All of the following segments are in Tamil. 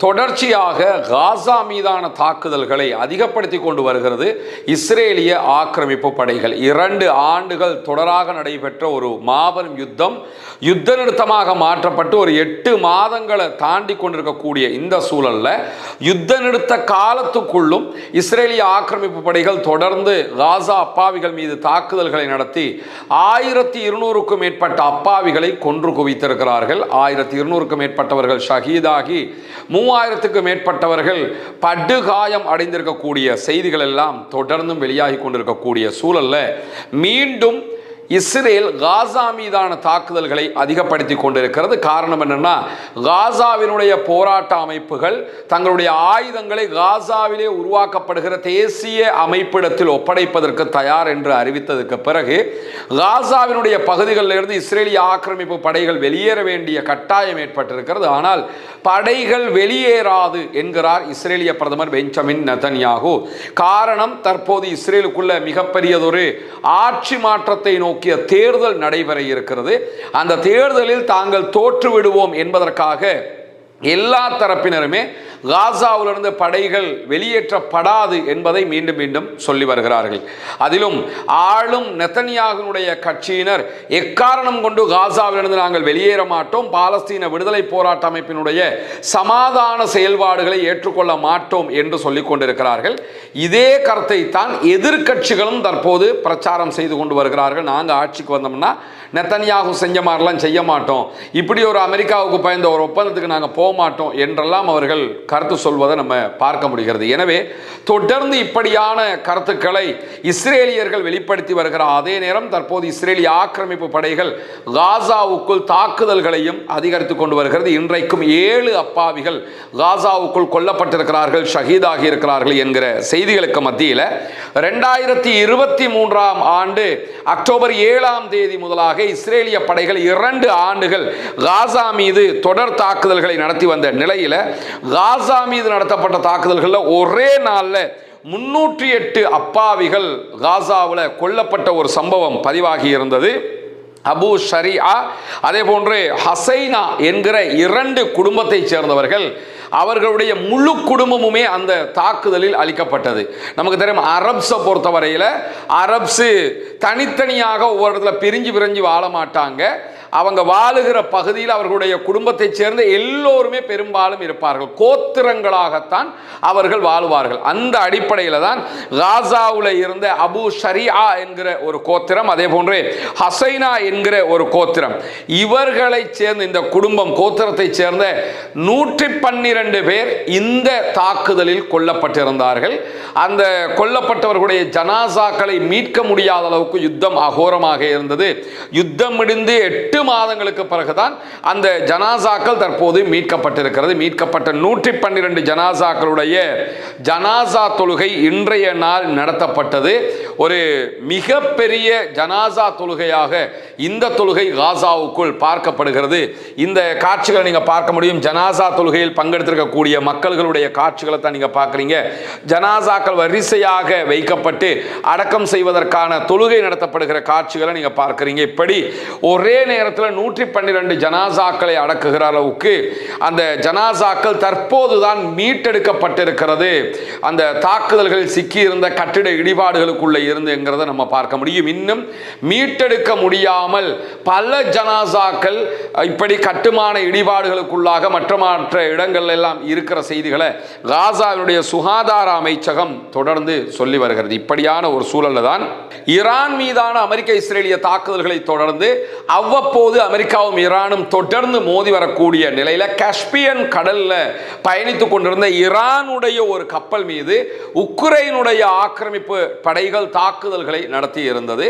தொடர்ச்சியாக காசா மீதான தாக்குதல்களை அதிகப்படுத்தி கொண்டு வருகிறது இஸ்ரேலிய ஆக்கிரமிப்பு படைகள். 2 ஆண்டுகள் தொடராக நடைபெற்ற ஒரு மாபெரும் யுத்த நிறுத்தமாக மாற்றப்பட்டு ஒரு 8 மாதங்களை தாண்டி கொண்டிருக்கக்கூடிய இந்த சூழல்ல யுத்த நிறுத்த காலத்துக்குள்ளும் இஸ்ரேலிய ஆக்கிரமிப்பு படைகள் தொடர்ந்து காசா அப்பாவிகள் மீது தாக்குதல்களை நடத்தி 1200க்கும் மேற்பட்ட அப்பாவிகளை கொன்று குவித்திருக்கிறார்கள். 1200க்கும் மேற்பட்டவர்கள் ஷஹீதாகி 3000க்கும் மேற்பட்டவர்கள் படுகாயம் அடைந்திருக்கக்கூடிய செய்திகள் எல்லாம் தொடர்ந்தும் வெளியாகி கொண்டிருக்கக்கூடிய சூழல்ல மீண்டும் இஸ்ரேல் காசா மீதான தாக்குதல்களை அதிகப்படுத்தி கொண்டிருக்கிறது. காரணம் என்னன்னா, காசாவினுடைய போராட்ட அமைப்புகள் தங்களுடைய ஆயுதங்களை காசாவிலே உருவாக்கப்படுகிற தேசிய அமைப்பிடத்தில் ஒப்படைப்பதற்கு தயார் என்று அறிவித்ததற்கு பிறகு காசாவினுடைய பகுதிகளில் இருந்து இஸ்ரேலிய ஆக்கிரமிப்பு படைகள் வெளியேற வேண்டிய கட்டாயம் ஏற்பட்டிருக்கிறது. ஆனால் படைகள் வெளியேறாது என்கிறார் இஸ்ரேலிய பிரதமர் பெஞ்சமின் நெதன்யாகு. காரணம், தற்போது இஸ்ரேலுக்குள்ள மிகப்பெரியதொரு ஆட்சி மாற்றத்தை நோக்கிய தேர்தல் நடைபெற இருக்கிறது. அந்த தேர்தலில் தாங்கள் தோற்று விடுவோம் என்பதற்காக எல்லா தரப்பினருமே காசாவிலிருந்து படைகள் வெளியேற்றப்படாது என்பதை மீண்டும் மீண்டும் சொல்லி வருகிறார்கள். அதிலும் ஆளும் நெதன்யாகுனுடைய கட்சியினர் எக்காரணம் கொண்டு காசாவிலிருந்து நாங்கள் வெளியேற மாட்டோம், பாலஸ்தீன விடுதலை போராட்ட அமைப்பினுடைய சமாதான செயல்பாடுகளை ஏற்றுக்கொள்ள மாட்டோம் என்று சொல்லிக் கொண்டிருக்கிறார்கள். இதே கருத்தை தான் எதிர்க்கட்சிகளும் தற்போது பிரச்சாரம் செய்து கொண்டு வருகிறார்கள். நாங்கள் ஆட்சிக்கு வந்தோம்னா நெதன்யாகு செஞ்ச மாதிரிலாம் செய்ய மாட்டோம், இப்படி ஒரு அமெரிக்காவுக்கு பயந்த ஒரு ஒப்பந்தத்துக்கு நாங்கள் போக மாட்டோம் என்றெல்லாம் அவர்கள் கருத்து சொல்வதை நம்ம பார்க்க முடிகிறது. எனவே தொடர்ந்து இப்படியான கருத்துக்களை இஸ்ரேலியர்கள் வெளிப்படுத்தி வருகிற அதே நேரம் தற்போது இஸ்ரேலிய ஆக்கிரமிப்பு படைகள் காசாவுக்குள் தாக்குதல்களையும் அதிகரித்துக் கொண்டு வருகிறது. இன்றைக்கும் 7 அப்பாவிகள் காசாவுக்குள் கொல்லப்பட்டிருக்கிறார்கள், ஷஹீதாகி இருக்கிறார்கள் என்கிற செய்திகளுக்கு மத்தியில் 2023ஆம் ஆண்டு அக்டோபர் 7ஆம் தேதி முதலாக இஸ்ரேலிய படைகள் 2 ஆண்டுகள் காசா மீது தொடர் தாக்குதல்களை நடத்தி வந்த நிலையில் காசா மீது நடத்தப்பட்ட தாக்குதல்களில் ஒரே நாளில் 308 அப்பாவிகள் காசாவில் கொல்லப்பட்ட ஒரு சம்பவம் பதிவாகி இருந்தது. அபு ஷரியா அதே போன்று ஹசைனா என்கிற 2 குடும்பத்தைச் சேர்ந்தவர்கள், அவர்களுடைய முழு குடும்பமுமே அந்த தாக்குதலில் அளிக்கப்பட்டது. நமக்கு தெரியும், அரப்ஸை பொறுத்தவரையில் அரப்ஸு தனித்தனியாக ஒவ்வொரு இடத்துல பிரிஞ்சு வாழ மாட்டாங்க. அவங்க வாழுகிற பகுதியில் அவர்களுடைய குடும்பத்தைச் சேர்ந்த எல்லோருமே பெரும்பாலும் இருப்பார்கள். கோத்திரங்களாகத்தான் அவர்கள் வாழுவார்கள். அந்த அடிப்படையில் தான் காசாவில் இருந்த அபு ஷரியா என்கிற ஒரு கோத்திரம், அதே போன்று ஹசைனா என்கிற ஒரு கோத்திரம், இவர்களை சேர்ந்த இந்த குடும்பம் கோத்திரத்தைச் சேர்ந்த 112 பேர் இந்த தாக்குதலில் கொல்லப்பட்டிருந்தார்கள். அந்த கொல்லப்பட்டவர்களுடைய ஜனாசாக்களை மீட்க முடியாத அளவுக்கு யுத்தம் அகோரமாக இருந்தது. யுத்தம் முடிந்து 8 மாதங்களுக்கு பிறகுதான் அந்த ஜனாசாக்கள் தற்போது மீட்கப்பட்டிருக்கிறது. மீட்கப்பட்ட 112 ஜனாசாக்களுடைய ஜனாசா தொழுகை இன்றைய நாள் நடத்தப்பட்டது. ஒரு மிகப்பெரிய ஜனாசா தொழுகையாக இந்த தொழுகை காசாவுக்குள் பார்க்கப்படுகிறது. இந்த காட்சிகளை நீங்க பார்க்க முடியும். ஜனாசா தொழுகையில் பங்கெடுத்திருக்கக்கூடிய மக்களுடைய காட்சிகளை தான் நீங்க பார்க்குறீங்க. ஜனாசாக்கள் வரிசையாக வைக்கப்பட்டு அடக்கம் செய்வதற்கான தொழுகை நடத்தப்படுகிற காட்சிகளை நீங்க பார்க்குறீங்க. இப்படி ஒரே நேரத்தில் 112 ஜனாசாக்களை அடக்குகிற அளவுக்கு அந்த ஜனாசாக்கள் தற்போதுதான் மீட்டெடுக்கப்பட்டிருக்கிறது. அந்த தாக்குதல்களில் சிக்கியிருந்த கட்டிட இடிபாடுகளுக்குள்ள இருந்துங்கிறத நம்ம பார்க்க முடியும். இன்னும் மீட்டெடுக்க முடியாமல் பல ஜனாசாக்கள் இப்படி கட்டுமான இடிபாடுகளுக்குள்ளாக மற்ற இடங்கள் எல்லாம் இருக்கிற செய்திகளை காசாவினுடைய சுகாதார அமைச்சகம் தொடர்ந்து சொல்லி வருகிறது. இப்படியான ஒரு சூழல்ல தான் ஈரான் மீதான அமெரிக்க இஸ்ரேலிய தாக்குதல்களை தொடர்ந்து அவ்வப்போது அமெரிக்காவும் ஈரானும் தொடர்ந்து மோதி வரக்கூடிய நிலையில காஸ்பியன் கடல்ல பயணித்துக் கொண்டிருந்த ஈரானுடைய ஒரு கப்பல் மீது உக்ரைனுடைய ஆக்கிரமிப்பு படைகள் தாக்குதல்களை நடத்தி இருந்தது.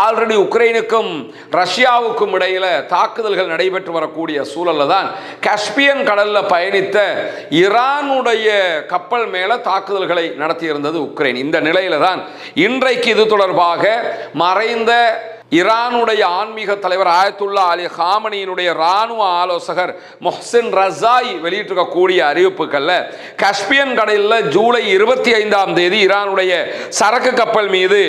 ஆல்ரெடி உக்ரைனுக்கும் ரஷ்யாவுக்கும் இடையில தாக்குதல்கள் நடைபெற்று வரக்கூடிய சூழல்ல தான் காஸ்பியன் கடல்ல பயணித்த ஈரானுடைய கப்பல் மேல தாக்குதல்களை நடத்தி இருந்தது உக்ரைன். இந்த நிலையில தான் இன்றைக்கு இது தொடர்பாக மறைந்த ஈரானுடைய ஆன்மீக தலைவர் ஆயத்துல்லா அலி ஹாமனியினுடைய இராணுவ ஆலோசகர் மொஹ்சின் ரஸாய் வெளியிட்டிருக்கக்கூடிய அறிவிப்புகளில் கஸ்பியன் கடலில் ஜூலை 25ஆம் தேதி ஈரானுடைய சரக்கு கப்பல் மீது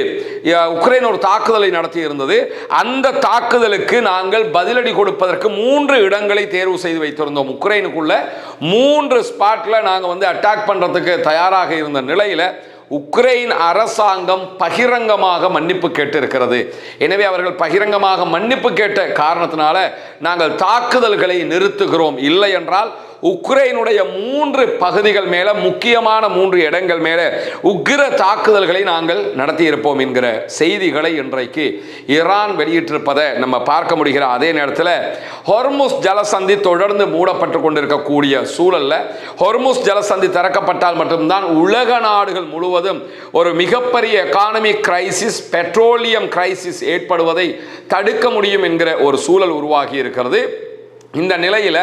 உக்ரைன் ஒரு தாக்குதலை நடத்தி இருந்தது. அந்த தாக்குதலுக்கு நாங்கள் பதிலடி கொடுப்பதற்கு 3 இடங்களை தேர்வு செய்து வைத்திருந்தோம். உக்ரைனுக்குள்ள 3 ஸ்பாட்ல நாங்கள் அட்டாக் பண்றதுக்கு தயாராக இருந்த நிலையில உக்ரைன் அரசாங்கம் பகிரங்கமாக மன்னிப்பு கேட்டிருக்கிறது. எனவே அவர்கள் பகிரங்கமாக மன்னிப்பு கேட்ட காரணத்தினால நாங்கள் தாக்குதல்களை நிறுத்துகிறோம், இல்லை என்றால் உக்ரைனுடைய 3 பகுதிகள் மேல, முக்கியமான 3 இடங்கள் மேல உக்கிர தாக்குதல்களை நாங்கள் நடத்தி இருப்போம் என்கிற செய்திகளை இன்றைக்கு ஈரான் வெளியிட்டிருப்பதை நம்ம பார்க்க முடிகிற அதே நேரத்தில் ஹொர்முஸ் ஜலசந்தி தொடர்ந்து மூடப்பட்டு கொண்டிருக்கக்கூடிய சூழல்ல ஹொர்முஸ் ஜலசந்தி திறக்கப்பட்டால் மட்டும்தான் உலக நாடுகள் முழுவதும் ஒரு மிகப்பெரிய எகானமிக் கிரைசிஸ், பெட்ரோலியம் கிரைசிஸ் ஏற்படுவதை தடுக்க முடியும் என்கிற ஒரு சூழல் உருவாகி இருக்கிறது. இந்த நிலையில்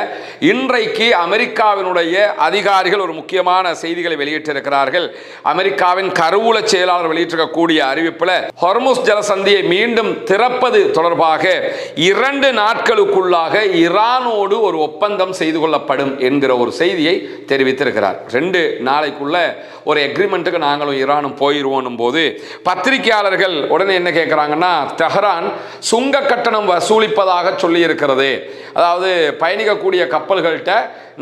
இன்றைக்கு அமெரிக்காவினுடைய அதிகாரிகள் ஒரு முக்கியமான செய்திகளை வெளியிட்டிருக்கிறார்கள். அமெரிக்காவின் கருவூல செயலாளர் வெளியிட்டிருக்கக்கூடிய அறிவிப்பில் ஹொர்முஸ் ஜலசந்தியை மீண்டும் திறப்பது தொடர்பாக 2 நாட்களுக்குள்ளாக ஈரானோடு ஒரு ஒப்பந்தம் செய்து கொள்ளப்படும் என்கிற ஒரு செய்தியை தெரிவித்திருக்கிறார். 2 நாளைக்குள்ள ஒரு எக்ரிமெண்ட்டுக்கு நாங்களும் ஈரானும் போயிடுவோம் போது பத்திரிகையாளர்கள் உடனே என்ன கேட்குறாங்கன்னா, தெஹ்ரான் சுங்க கட்டணம் வசூலிப்பதாக சொல்லி இருக்கிறது. அதாவது பயணிக்கக்கூடிய கப்பல்கள்கிட்ட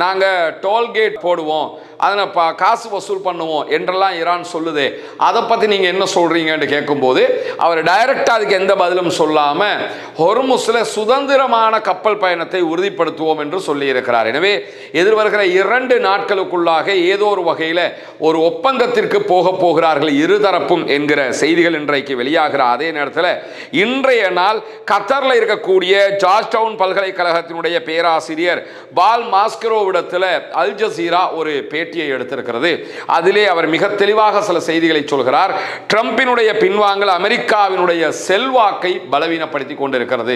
நாங்கள் டோல்கேட் போடுவோம், அதனை காசு வசூல் பண்ணுவோம் என்றெல்லாம் ஈரான் சொல்லுது. அதை பற்றி நீங்கள் என்ன சொல்கிறீங்கன்னு கேட்கும்போது அவர் டைரக்டாக அதுக்கு எந்த பதிலும் சொல்லாமல் ஹொர்முஸில் சுதந்திரமான கப்பல் பயணத்தை உறுதிப்படுத்துவோம் என்று சொல்லியிருக்கிறார். எனவே எதிர்வருகிற 2 நாட்களுக்குள்ளாக ஏதோ ஒரு வகையில் ஒரு ஒப்பந்தத்திற்கு போகிறார்கள் இருதரப்பும் என்கிற செய்திகள் இன்றைக்கு வெளியாகிற அதே நேரத்தில் இன்றைய நாள் கத்தரில் இருக்கக்கூடிய ஜார்ஜ் டவுன் பல்கலைக்கழகத்தினுடைய பேராசிரியர் பால் மாஸ்கரோவிடத்தில் அல் ஜசீரா ஒரு பேட்டியை எடுத்திருக்கிறது. அதிலே அவர் மிக தெளிவாக சில செய்திகளை சொல்கிறார். ட்ரம்பினுடைய பின்வாங்கல் அமெரிக்காவினுடைய செல்வாக்கை பலவீனப்படுத்தி கொண்டிருக்கிறது.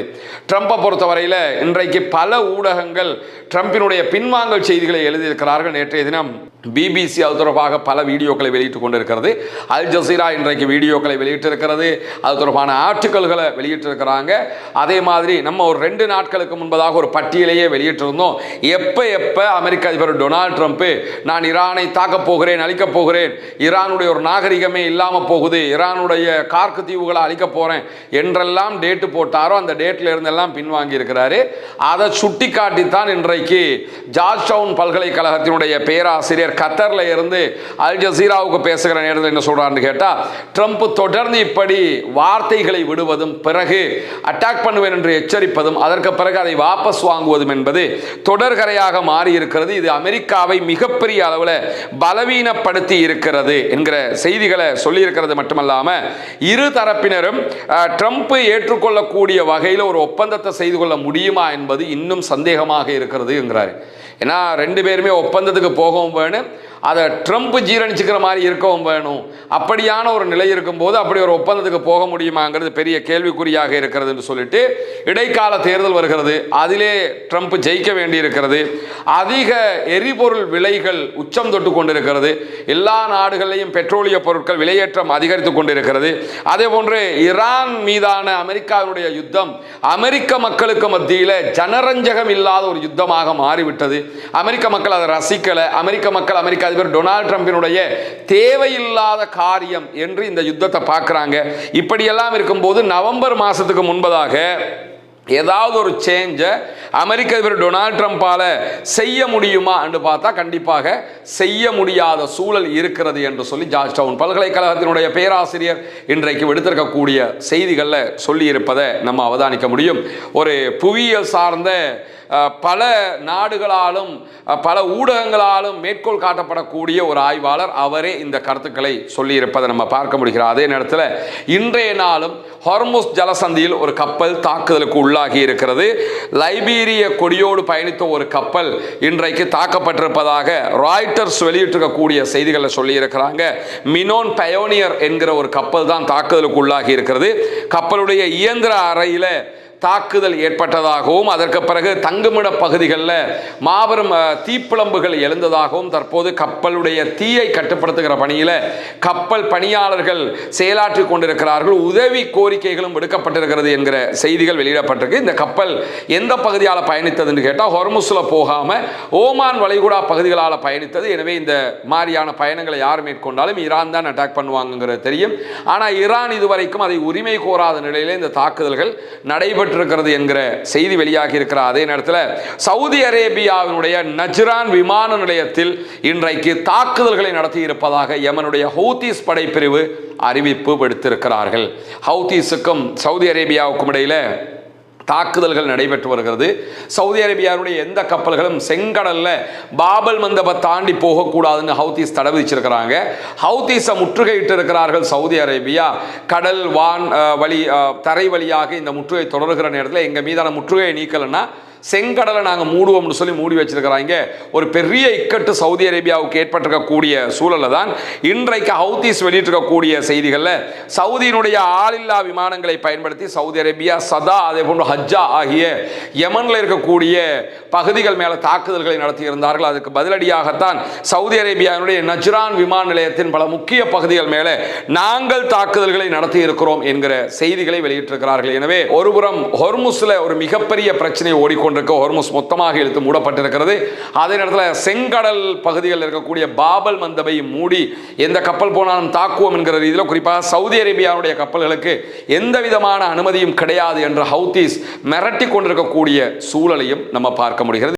ட்ரம்பை பொறுத்தவரையில் இன்றைக்கு பல ஊடகங்கள் ட்ரம்பினுடைய பின்வாங்கல் செய்திகளை எழுதியிருக்கிறார்கள். நேற்றைய தினம் பிபிசி அது தொடர்பாக பல வீடியோக்களை வெளியிட்டுக் கொண்டிருக்கிறது. அல் ஜசீரா இன்றைக்கு வீடியோக்களை வெளியிட்டிருக்கிறது, அது தொடர்பான ஆர்டிக்கல்களை வெளியிட்டிருக்கிறாங்க. அதே மாதிரி நம்ம ஒரு 2 நாட்களுக்கு முன்பதாக ஒரு பட்டியலையே வெளியிட்டிருந்தோம். எப்போ அமெரிக்க அதிபர் டொனால்ட் ட்ரம்ப் நான் ஈரானை தாக்கப் போகிறேன், அழிக்கப் போகிறேன், ஈரானுடைய ஒரு நாகரிகமே இல்லாமல் போகுது, ஈரானுடைய கார்க்கு தீவுகளை அழிக்க போறேன் என்றெல்லாம் டேட்டு போட்டாரோ அந்த டேட்ல இருந்தெல்லாம் பின்வாங்கி இருக்கிறாரு. அதை சுட்டி காட்டித்தான் இன்றைக்கு ஜார்ஜ் டவுன் பல்கலைக்கழகத்தினுடைய பேராசிரியர் கத்தர்ல இருந்து அல் ஜசீராவுக்கு பேசுகிற நேரத்தில் என்ன சொல்றாருன்னு கேட்டா, ட்ரம்ப் தொடர்ந்து இப்படி வார்த்தைகளை விடுவதும் பிறகு அட்டாக் பண்ணுவேன் என்று எச்சரிப்பதும் அதற்கு பிறகு அதை வாபஸ் வாங்குவதும் என்பது தொடர்கரையாக மாறி இருக்கிறது. இது அமெரிக்காவை மிகப்பெரிய அளவில் பலவீனப்படுத்தி இருக்கிறது என்கிற செய்திகளை சொல்லி இருக்கிறது மட்டுமல்லாம இரு தரப்பினரும் ட்ரம்ப் ஏற்றுக்கொள்ளக்கூடிய வகையில் ஒரு ஒப்பந்தத்தை செய்து கொள்ள முடியுமா என்பது இன்னும் சந்தேகமாக இருக்கிறது என்கிறார். ஏன்னா 2 பேருமே ஒப்பந்தத்துக்கு போகவும் வேணும், அதை ட்ரம்ப் ஜீரணிச்சுக்கிற மாதிரி இருக்கவும் வேணும். அப்படியான ஒரு நிலை இருக்கும்போது அப்படி ஒரு ஒப்பந்தத்துக்கு போக முடியுமாங்கிறது பெரிய கேள்விக்குறியாக இருக்கிறது என்று சொல்லிட்டு இடைக்கால தேர்தல் வருகிறது, அதிலே ட்ரம்ப் ஜெயிக்க வேண்டி இருக்கிறது. அதிக எரிபொருள் விலைகள் உச்சம் தொட்டு கொண்டிருக்கிறது. எல்லா நாடுகளிலையும் பெட்ரோலிய பொருட்கள் விலையேற்றம் அதிகரித்து கொண்டிருக்கிறது. அதே போன்று ஈரான் மீதான அமெரிக்காவினுடைய யுத்தம் அமெரிக்க மக்களுக்கு மத்தியில் ஜனரஞ்சகம் இல்லாத ஒரு யுத்தமாக மாறிவிட்டது. அமெரிக்க மக்கள் அதை ரசிக்கல. அமெரிக்க மக்கள் அமெரிக்க அதிபர் டொனால்ட் ட்ரம்பினுடைய தேவையில்லாத காரியம் என்று இந்த யுத்தத்தை பார்க்கிறாங்க. இப்படியெல்லாம் இருக்கும்போது நவம்பர் மாசத்துக்கு முன்பதாக ஏதாவது ஒரு சேஞ்சை அமெரிக்க அதிபர் டொனால்ட் ட்ரம்பால செய்ய முடியுமா என்று பார்த்தா கண்டிப்பாக செய்ய முடியாத சூழல் இருக்கிறது என்று சொல்லி ஜார்ஜ் டவுன் பல்கலைக்கழகத்தினுடைய பேராசிரியர் இன்றைக்கு விடுத்திருக்கக்கூடிய செய்திகளில் சொல்லி இருப்பதை நம்ம அவதானிக்க முடியும். ஒரு புவியியல் சார்ந்த பல நாடுகளாலும் பல ஊடகங்களாலும் மேற்கோள் காட்டப்படக்கூடிய ஒரு ஆய்வாளர், அவரே இந்த கருத்துக்களை சொல்லியிருப்பதை நம்ம பார்க்க முடிகிறது. அதே நேரத்தில் இன்றைய நாளும் ஹொர்முஸ் ஜலசந்தியில் ஒரு கப்பல் தாக்குதலுக்கு உள்ளாகி இருக்கிறது. லைபீரிய கொடியோடு பயணித்த ஒரு கப்பல் இன்றைக்கு தாக்கப்பட்டிருப்பதாக ராய்ட்டர்ஸ் வெளியிட்டிருக்கக்கூடிய செய்திகளை சொல்லியிருக்கிறாங்க. மினோன் பயோனியர் என்கிற ஒரு கப்பல் தான் தாக்குதலுக்கு உள்ளாகி இருக்கிறது. கப்பலுடைய இயந்திர அறையில் தாக்குதல் ஏற்பட்டதாகவும் அதற்கு பிறகு தங்குமிட பகுதிகளில் மாபெரும் தீப்பிழம்புகள் எழுந்ததாகவும் தற்போது கப்பலுடைய தீயை கட்டுப்படுத்துகிற பணியில் கப்பல் பணியாளர்கள் செயலாற்றி கொண்டிருக்கிறார்கள். உதவி கோரிக்கைகளும் விடுக்கப்பட்டிருக்கிறது என்கிற செய்திகள் வெளியிடப்பட்டிருக்கு. இந்த கப்பல் எந்த பகுதியால் பயணித்ததுன்னு கேட்டால் ஹொர்முஸில் போகாமல் ஓமான் வளைகுடா பகுதிகளால் பயணித்தது. எனவே இந்த மாதிரியான பயணங்களை யார் மேற்கொண்டாலும் ஈரான் தான் அட்டாக் பண்ணுவாங்கிறது தெரியும். ஆனால் ஈரான் இதுவரைக்கும் அதை உரிமை கோராத நிலையில் இந்த தாக்குதல்கள் நடைபெற்றிருக்கிறது என்கிற செய்தி வெளியாகி இருக்கிற அதே நேரத்தில் சவுதி அரேபியாவினுடைய நஜ்ரான் விமான நிலையத்தில் இன்றைக்கு தாக்குதல்களை நடத்தி இருப்பதாக யமனுடைய ஹவுதீஸ் படைப்பிரிவு அறிவிப்பு விடுத்திருக்கிறார்கள். ஹவுதீஸுக்கும் சவுதி அரேபியாவுக்கும் இடையில தாக்குதல்கள் நடைபெற்று வருகிறது. சவுதி அரேபியாவுடைய எந்த கப்பல்களும் செங்கடல்ல பாபல் மந்தபை தாண்டி போகக்கூடாதுன்னு ஹவுதீஸ் தடை விதிச்சிருக்கிறாங்க. ஹவுதீஸை முற்றுகையிட்டு இருக்கிறார்கள் சவுதி அரேபியா. கடல் வான் வழி தரை வழியாக இந்த முற்றுகை தொடர்கிற நேரத்தில் எங்கள் மீதான முற்றுகையை நீக்கலைன்னா செங்கடலை நாங்கள் மூடுவோம்னு சொல்லி மூடி வச்சிருக்கிறாங்க. ஒரு பெரிய இக்கட்டு சவுதி அரேபியாவுக்கு ஏற்பட்டிருக்கக்கூடிய சூழலில் தான் இன்றைக்கு ஹவுதீஸ் வெளியிட்டிருக்கக்கூடிய செய்திகளில் சவுதியினுடைய ஆளில்லா விமானங்களை பயன்படுத்தி சவுதி அரேபியா சதா அதே போன்று ஹஜ்ஜா ஆகிய யமனில் இருக்கக்கூடிய பகுதிகள் மேலே தாக்குதல்களை நடத்தியிருந்தார்கள். அதுக்கு பதிலடியாகத்தான் சவுதி அரேபியாவினுடைய நஜ்ரான் விமான நிலையத்தின் பல முக்கிய பகுதிகள் மேலே நாங்கள் தாக்குதல்களை நடத்தி இருக்கிறோம் என்கிற செய்திகளை வெளியிட்டிருக்கிறார்கள். எனவே ஒருபுறம் ஹொர்முஸில் ஒரு மிகப்பெரிய பிரச்சனை ஓடிக்கொண்டு ஹொர்முஸ் மொத்தமாக இழுத்து மூடப்பட்டிருக்கிறது. அதே நேரத்தில் செங்கடல் பகுதிகளில் இருக்கக்கூடிய பாபல் மந்தபை மூடி எந்த கப்பல் போனாலும் தாக்குவோம் என்கிற ரீதியில் குறிப்பாக சவுதி அரேபியாவுடைய கப்பல்களுக்கு எந்த விதமான அனுமதியும் கிடையாது என்று ஹவுதீஸ் மிரட்டி கொண்டிருக்கக்கூடிய சூழலையும் நம்ம பார்க்க முடிகிறது.